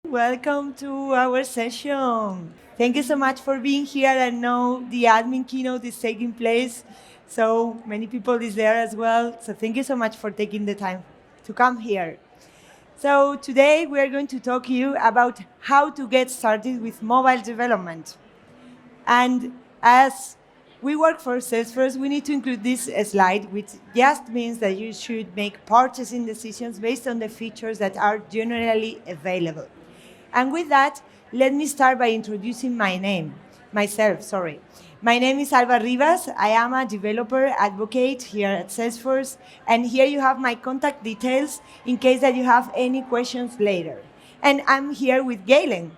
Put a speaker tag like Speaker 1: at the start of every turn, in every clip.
Speaker 1: Welcome to our session. Thank you so much for being here. I know the admin keynote is taking place, so many people is there as well. So thank you so much for taking the time to come here. So today we are going to talk to you about how to get started with mobile development. And as we work for Salesforce, we need to include this slide, which just means that you should make purchasing decisions based on the features that are generally available. And with that, let me start by introducing myself. My name is Alba Rivas. I am a developer advocate here at Salesforce. And here you have my contact details in case that you have any questions later. And I'm here with Galen.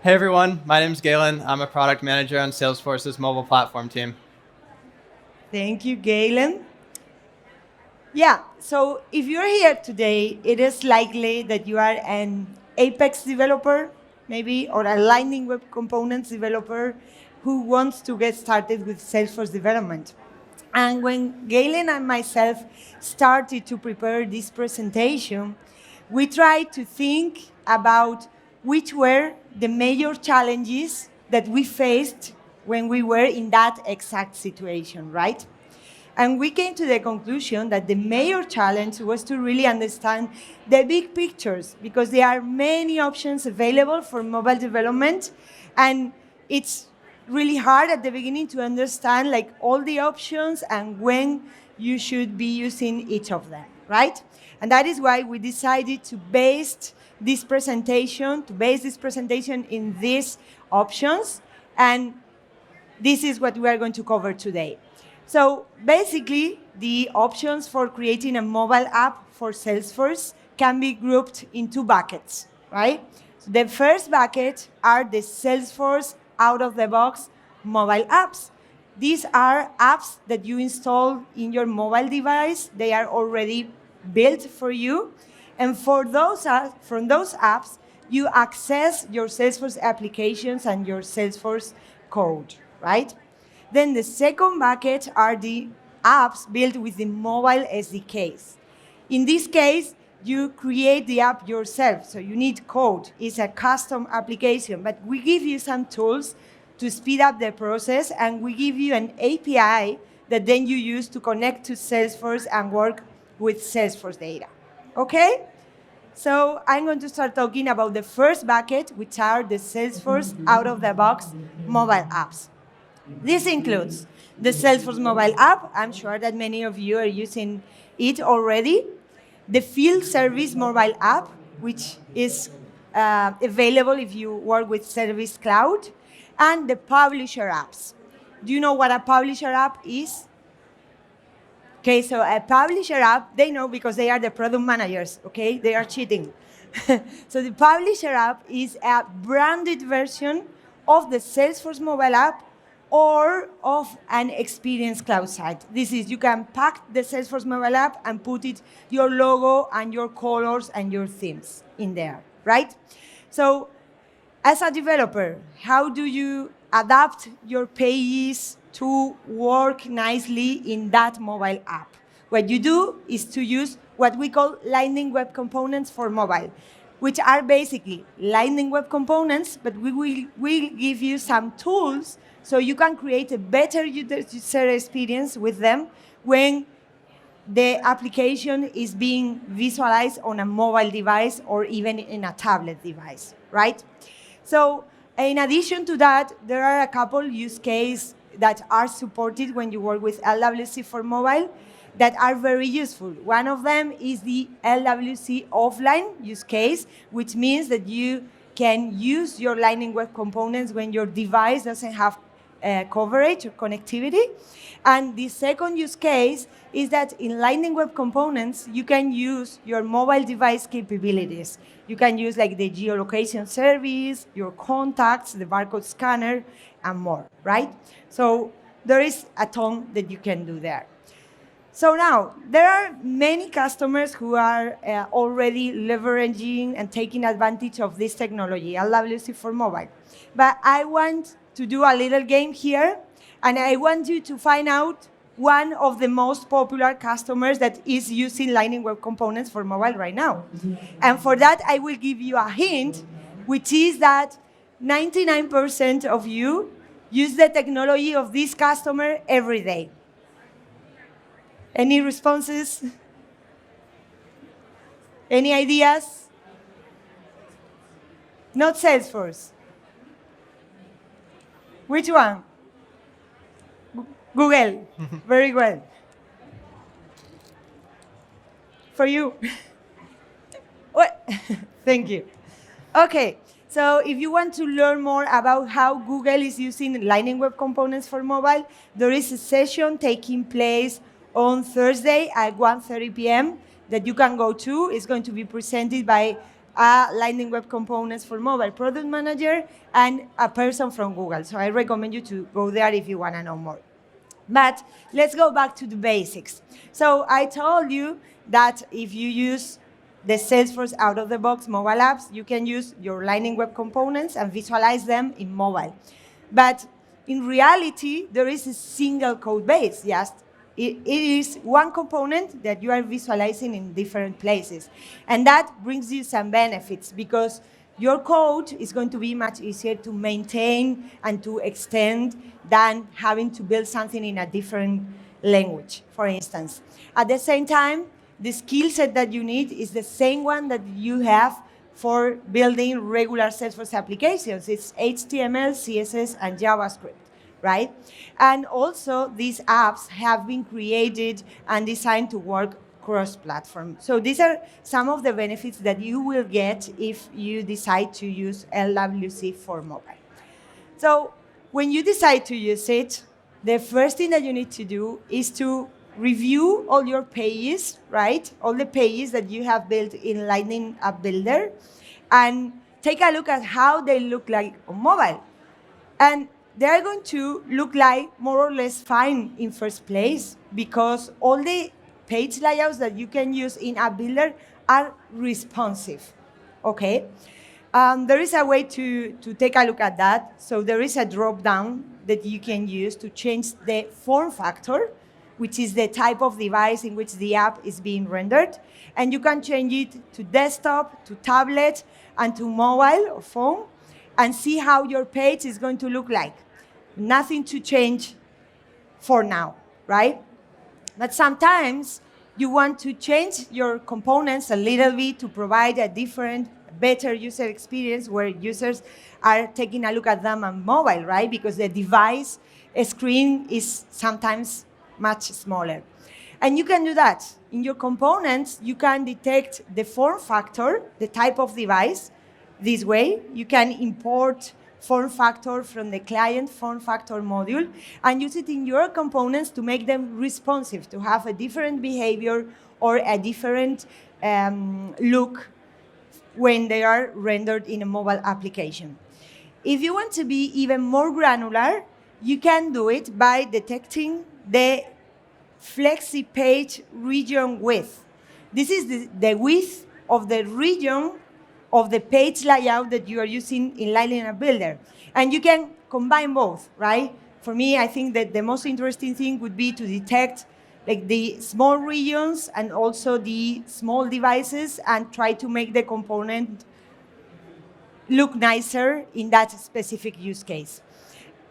Speaker 2: Hey everyone, my name's Galen. I'm a product manager on Salesforce's mobile platform team.
Speaker 1: Thank you, Galen. Yeah, so if you're here today, it is likely that you are an Apex developer, maybe, or a Lightning Web Components developer who wants to get started with Salesforce development. And when Galen and myself started to prepare this presentation, we tried to think about which were the major challenges that we faced when we were in that exact situation, right? And we came to the conclusion that the major challenge was to really understand the big pictures, because there are many options available for mobile development, and it's really hard at the beginning to understand like all the options and when you should be using each of them, right? And that is why we decided to base this presentation in these options, and this is what we are going to cover today. So basically, the options for creating a mobile app for Salesforce can be grouped in two buckets, right? So the first bucket are the Salesforce out-of-the-box mobile apps. These are apps that you install in your mobile device. They are already built for you. And from those apps, you access your Salesforce applications and your Salesforce code, right? Then the second bucket are the apps built with the mobile SDKs. In this case, you create the app yourself, so you need code. It's a custom application, but we give you some tools to speed up the process, and we give you an API that then you use to connect to Salesforce and work with Salesforce data. Okay? So I'm going to start talking about the first bucket, which are the Salesforce out-of-the-box mobile apps. This includes the Salesforce mobile app. I'm sure that many of you are using it already. The field service mobile app, which is available if you work with Service Cloud, and the publisher apps. Do you know what a publisher app is? Okay, so a publisher app, they know because they are the product managers, okay? They are cheating. So the publisher app is a branded version of the Salesforce mobile app or of an Experience Cloud site. This is, you can pack the Salesforce mobile app and put your logo and your colors and your themes in there, right? So as a developer, how do you adapt your pages to work nicely in that mobile app? What you do is to use what we call Lightning Web Components for mobile, which are basically Lightning Web Components, but we will give you some tools so you can create a better user experience with them when the application is being visualized on a mobile device or even in a tablet device, right? So in addition to that, there are a couple use cases that are supported when you work with LWC for mobile that are very useful. One of them is the LWC offline use case, which means that you can use your Lightning Web Components when your device doesn't have coverage or connectivity. And the second use case is that in Lightning Web Components, you can use your mobile device capabilities. You can use like the geolocation service, your contacts, the barcode scanner, and more, right? So there is a ton that you can do there. So now, there are many customers who are already leveraging and taking advantage of this technology, LWC for mobile. But I want to do a little game here, and I want you to find out one of the most popular customers that is using Lightning Web Components for mobile right now. And for that, I will give you a hint which is that 99% of you use the technology of this customer every day. Any responses? Any ideas? Not Salesforce. Which one? Google. Very well. For you. What? Thank you. Okay, so if you want to learn more about how Google is using Lightning Web Components for mobile, there is a session taking place on Thursday at 1:30 p.m. that you can go to. It's going to be presented by a Lightning Web Components for mobile product manager and a person from Google. So I recommend you to go there if you want to know more. But let's go back to the basics. So I told you that if you use the Salesforce out-of-the-box mobile apps, you can use your Lightning Web Components and visualize them in mobile. But in reality, there is a single code base. Just it is one component that you are visualizing in different places. And that brings you some benefits because your code is going to be much easier to maintain and to extend than having to build something in a different language, for instance. At the same time, the skill set that you need is the same one that you have for building regular Salesforce applications. It's HTML, CSS, and JavaScript, right? And also, these apps have been created and designed to work cross-platform. So these are some of the benefits that you will get if you decide to use LWC for mobile. So when you decide to use it, the first thing that you need to do is to review all your pages, right? All the pages that you have built in Lightning App Builder, and take a look at how they look like on mobile. And they're going to look like more or less fine in first place because all the page layouts that you can use in App Builder are responsive, okay? There is a way to take a look at that. So there is a drop-down that you can use to change the form factor, which is the type of device in which the app is being rendered. And you can change it to desktop, to tablet, and to mobile or phone, and see how your page is going to look like. Nothing to change for now, right? But sometimes you want to change your components a little bit to provide a different, better user experience where users are taking a look at them on mobile, right? Because the device screen is sometimes much smaller. And you can do that. In your components, you can detect the form factor, the type of device, this way. You can import form factor from the client form factor module and use it in your components to make them responsive, to have a different behavior or a different look when they are rendered in a mobile application. If you want to be even more granular, you can do it by detecting the flexi page region width. This is the width of the region of the page layout that you are using in Lightning App Builder. And you can combine both, right? For me, I think that the most interesting thing would be to detect like the small regions and also the small devices and try to make the component look nicer in that specific use case.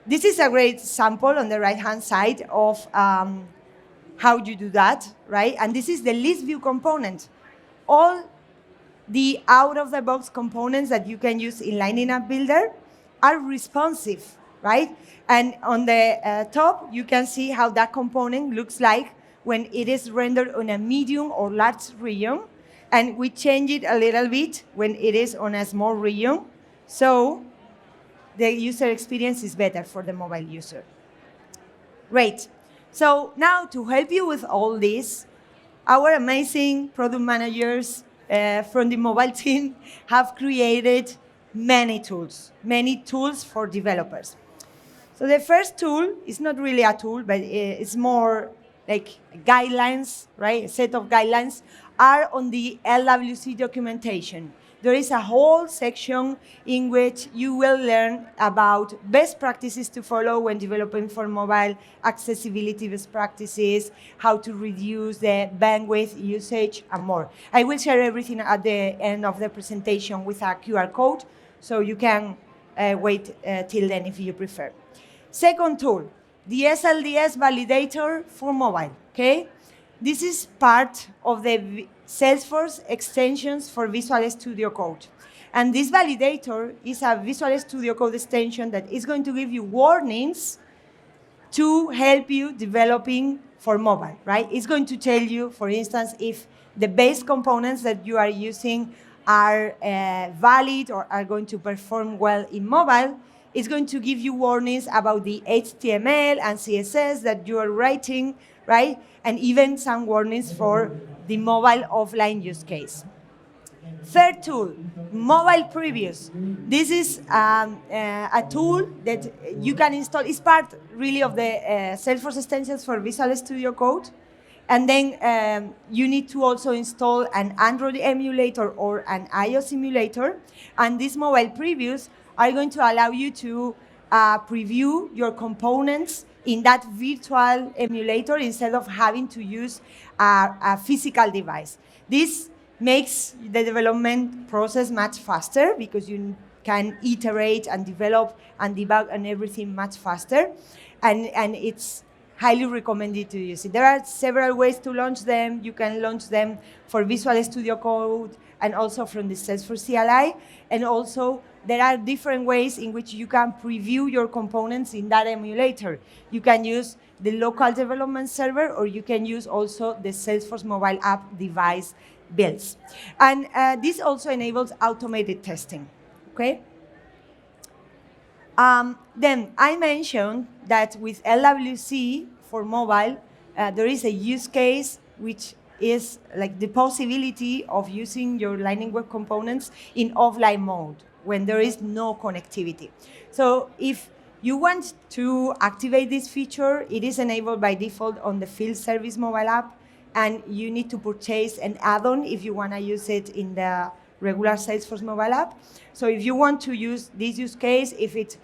Speaker 1: This is a great sample on the right-hand side of how you do that, right? And this is the list view component. All the out-of-the-box components that you can use in Lightning App Builder are responsive, right? And on the top, you can see how that component looks like when it is rendered on a medium or large region. And we change it a little bit when it is on a small region. So the user experience is better for the mobile user. Great. So now to help you with all this, our amazing product managers from the mobile team have created many tools for developers. So the first tool is not really a tool, but it's more like guidelines, right? A set of guidelines are on the LWC documentation. There is a whole section in which you will learn about best practices to follow when developing for mobile, accessibility best practices, how to reduce the bandwidth usage, and more. I will share everything at the end of the presentation with a QR code So you can wait till then if you prefer. Second tool, the SLDS validator for mobile, okay? This is part of the Salesforce extensions for Visual Studio Code. And this validator is a Visual Studio Code extension that is going to give you warnings to help you developing for mobile, right? It's going to tell you, for instance, if the base components that you are using are valid or are going to perform well in mobile. It's going to give you warnings about the HTML and CSS that you are writing, right? And even some warnings for the mobile offline use case. Third tool, mobile previews. This is a tool that you can install. It's part really of the Salesforce extensions for Visual Studio Code. And then you need to also install an Android emulator or an iOS emulator. And these mobile previews are going to allow you to preview your components in that virtual emulator instead of having to use a physical device. This makes the development process much faster because you can iterate and develop and debug and everything much faster. And it's highly recommended to use it. There are several ways to launch them. You can launch them for Visual Studio Code and also from the Salesforce CLI. And also, there are different ways in which you can preview your components in that emulator. You can use the local development server, or you can use also the Salesforce mobile app device builds. And this also enables automated testing, okay? Then I mentioned that with LWC for mobile, there is a use case which is like the possibility of using your Lightning Web Components in offline mode when there is no connectivity. So if you want to activate this feature, it is enabled by default on the Field Service mobile app, and you need to purchase an add-on if you want to use it in the regular Salesforce mobile app. So if you want to use this use case, if it's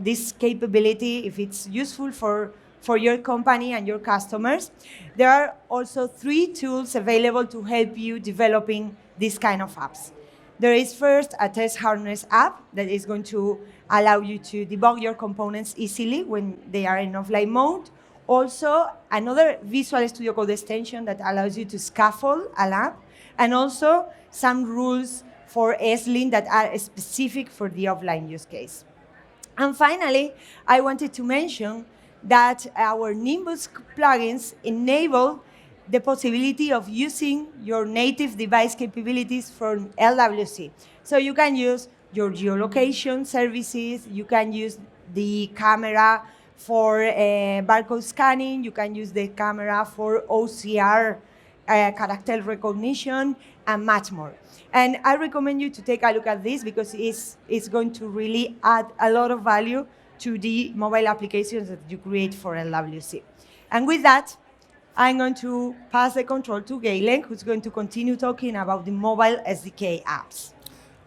Speaker 1: this capability, if it's useful for your company and your customers, there are also 3 tools available to help you developing these kind of apps. There is first a test harness app that is going to allow you to debug your components easily when they are in offline mode. Also, another Visual Studio Code extension that allows you to scaffold an app, and also some rules for SLIN that are specific for the offline use case. And finally, I wanted to mention that our Nimbus plugins enable the possibility of using your native device capabilities from LWC. So you can use your geolocation services, you can use the camera for barcode scanning, you can use the camera for OCR, character recognition, and much more. And I recommend you to take a look at this because it's going to really add a lot of value to the mobile applications that you create for LWC. And with that, I'm going to pass the control to Galen, who's going to continue talking about the Mobile SDK apps.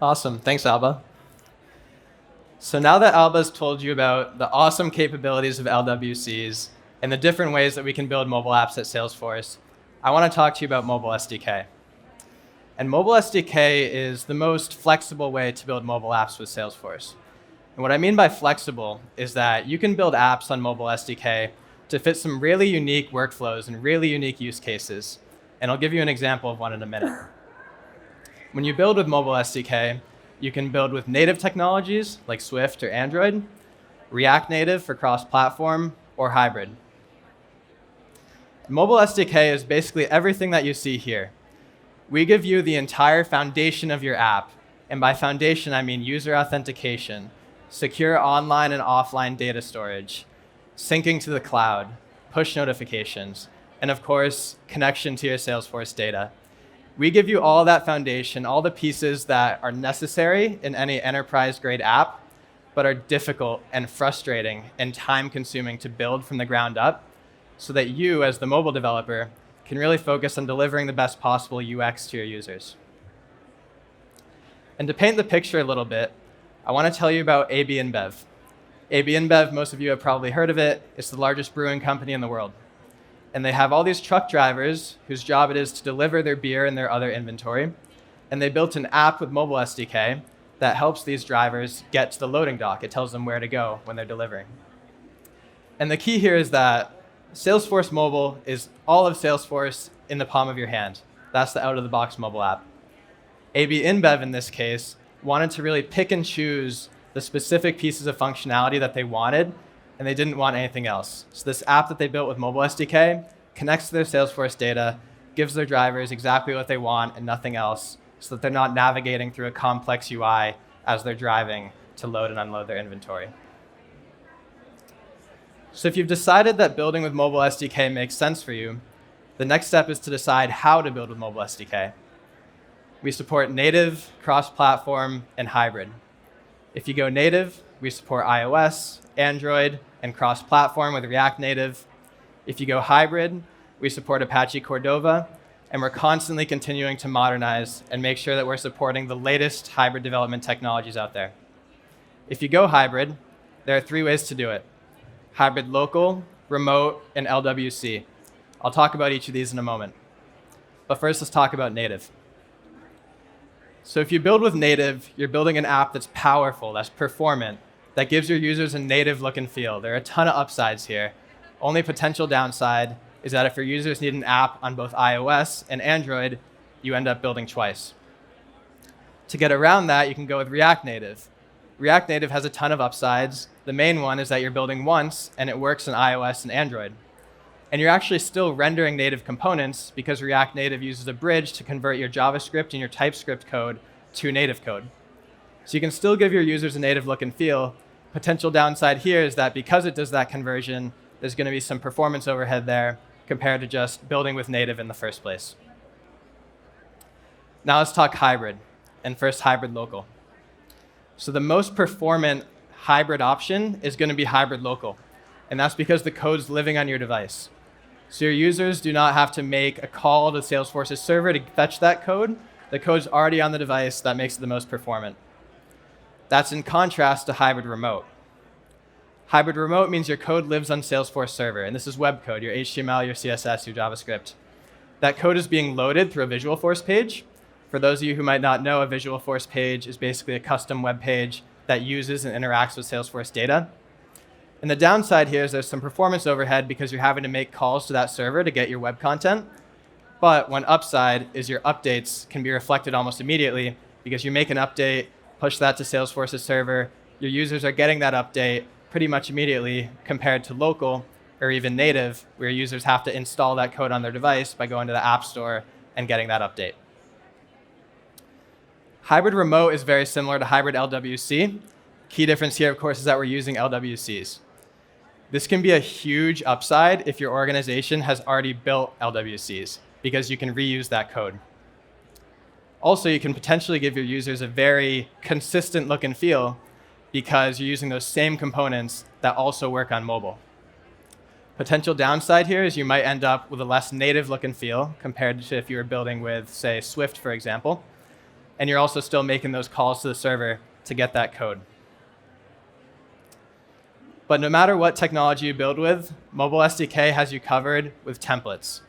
Speaker 2: Awesome. Thanks, Alba. So now that Alba's told you about the awesome capabilities of LWCs and the different ways that we can build mobile apps at Salesforce, I want to talk to you about Mobile SDK. And Mobile SDK is the most flexible way to build mobile apps with Salesforce. And what I mean by flexible is that you can build apps on Mobile SDK to fit some really unique workflows and really unique use cases. And I'll give you an example of one in a minute. When you build with Mobile SDK, you can build with native technologies like Swift or Android, React Native for cross-platform, or hybrid. Mobile SDK is basically everything that you see here. We give you the entire foundation of your app. And by foundation, I mean user authentication, secure online and offline data storage, syncing to the cloud, push notifications, and of course, connection to your Salesforce data. We give you all that foundation, all the pieces that are necessary in any enterprise-grade app, but are difficult and frustrating and time-consuming to build from the ground up, so that you, as the mobile developer, can really focus on delivering the best possible UX to your users. And to paint the picture a little bit, I want to tell you about AB InBev. AB InBev, most of you have probably heard of it. It's the largest brewing company in the world. And they have all these truck drivers whose job it is to deliver their beer and their other inventory. And they built an app with Mobile SDK that helps these drivers get to the loading dock. It tells them where to go when they're delivering. And the key here is that Salesforce Mobile is all of Salesforce in the palm of your hand. That's the out-of-the-box mobile app. AB InBev, in this case, wanted to really pick and choose the specific pieces of functionality that they wanted, and they didn't want anything else. So this app that they built with Mobile SDK connects to their Salesforce data, gives their drivers exactly what they want and nothing else, so that they're not navigating through a complex UI as they're driving to load and unload their inventory. So if you've decided that building with Mobile SDK makes sense for you, the next step is to decide how to build with Mobile SDK. We support native, cross-platform, and hybrid. If you go native, we support iOS, Android, and cross-platform with React Native. If you go hybrid, we support Apache Cordova, and we're constantly continuing to modernize and make sure that we're supporting the latest hybrid development technologies out there. If you go hybrid, there are 3 ways to do it: hybrid local, remote, and LWC. I'll talk about each of these in a moment. But first, let's talk about native. So if you build with native, you're building an app that's powerful, that's performant, that gives your users a native look and feel. There are a ton of upsides here. Only potential downside is that if your users need an app on both iOS and Android, you end up building twice. To get around that, you can go with React Native. React Native has a ton of upsides. The main one is that you're building once and it works on iOS and Android. And you're actually still rendering native components because React Native uses a bridge to convert your JavaScript and your TypeScript code to native code. So you can still give your users a native look and feel. Potential downside here is that because it does that conversion, there's going to be some performance overhead there compared to just building with native in the first place. Now let's talk hybrid, and first hybrid local. So the most performant hybrid option is going to be hybrid local, and that's because the code's living on your device. So your users do not have to make a call to Salesforce's server to fetch that code. The code's already on the device. That makes it the most performant. That's in contrast to hybrid remote. Hybrid remote means your code lives on Salesforce server, and this is web code, your HTML, your CSS, your JavaScript. That code is being loaded through a Visualforce page. For those of you who might not know, a Visualforce page is basically a custom web page that uses and interacts with Salesforce data. And the downside here is there's some performance overhead because you're having to make calls to that server to get your web content. But one upside is your updates can be reflected almost immediately because you make an update, push that to Salesforce's server, your users are getting that update pretty much immediately compared to local or even native, where users have to install that code on their device by going to the App Store and getting that update. Hybrid remote is very similar to hybrid LWC. Key difference here, of course, is that we're using LWCs. This can be a huge upside if your organization has already built LWCs, because you can reuse that code. Also, you can potentially give your users a very consistent look and feel because you're using those same components that also work on mobile. Potential downside here is you might end up with a less native look and feel compared to if you were building with, say, Swift, for example. And you're also still making those calls to the server to get that code. But no matter what technology you build with, Mobile SDK has you covered with templates.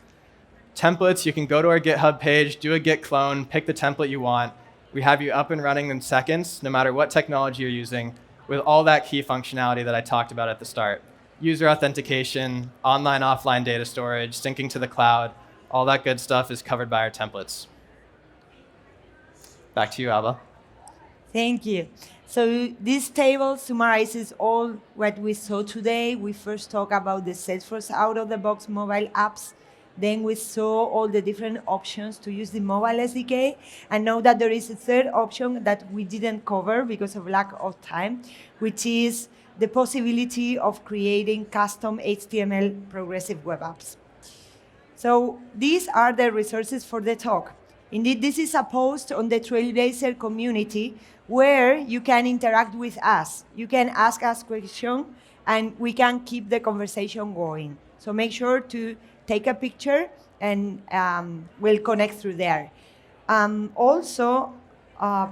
Speaker 2: Templates, you can go to our GitHub page, do a git clone, pick the template you want. We have you up and running in seconds, no matter what technology you're using, with all that key functionality that I talked about at the start. User authentication, online, offline data storage, syncing to the cloud, all that good stuff is covered by our templates. Back to you, Alba.
Speaker 1: Thank you. So this table summarizes all what we saw today. We first talked about the Salesforce out-of-the-box mobile apps. Then we saw all the different options to use the mobile SDK. And now that there is a third option that we didn't cover because of lack of time, which is the possibility of creating custom HTML progressive web apps. So these are the resources for the talk. Indeed, this is a post on the Trailblazer community where you can interact with us. You can ask us questions, and we can keep the conversation going. So make sure to take a picture, and we'll connect through there. Also,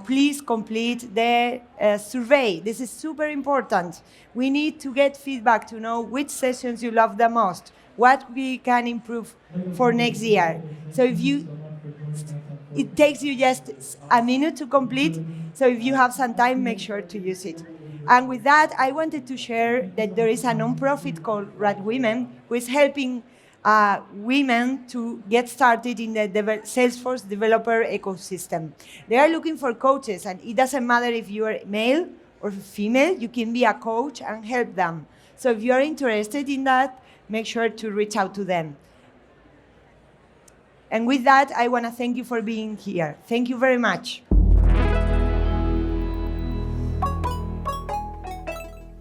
Speaker 1: please complete the survey. This is super important. We need to get feedback to know which sessions you love the most, what we can improve for next year. So if you... It takes you just a minute to complete. So if you have some time, make sure to use it. And with that, I wanted to share that there is a nonprofit called Rad Women who is helping women to get started in the Salesforce developer ecosystem. They are looking for coaches, and it doesn't matter if you are male or female, you can be a coach and help them. So if you're interested in that, make sure to reach out to them. And with that, I want to thank you for being here. Thank you very much.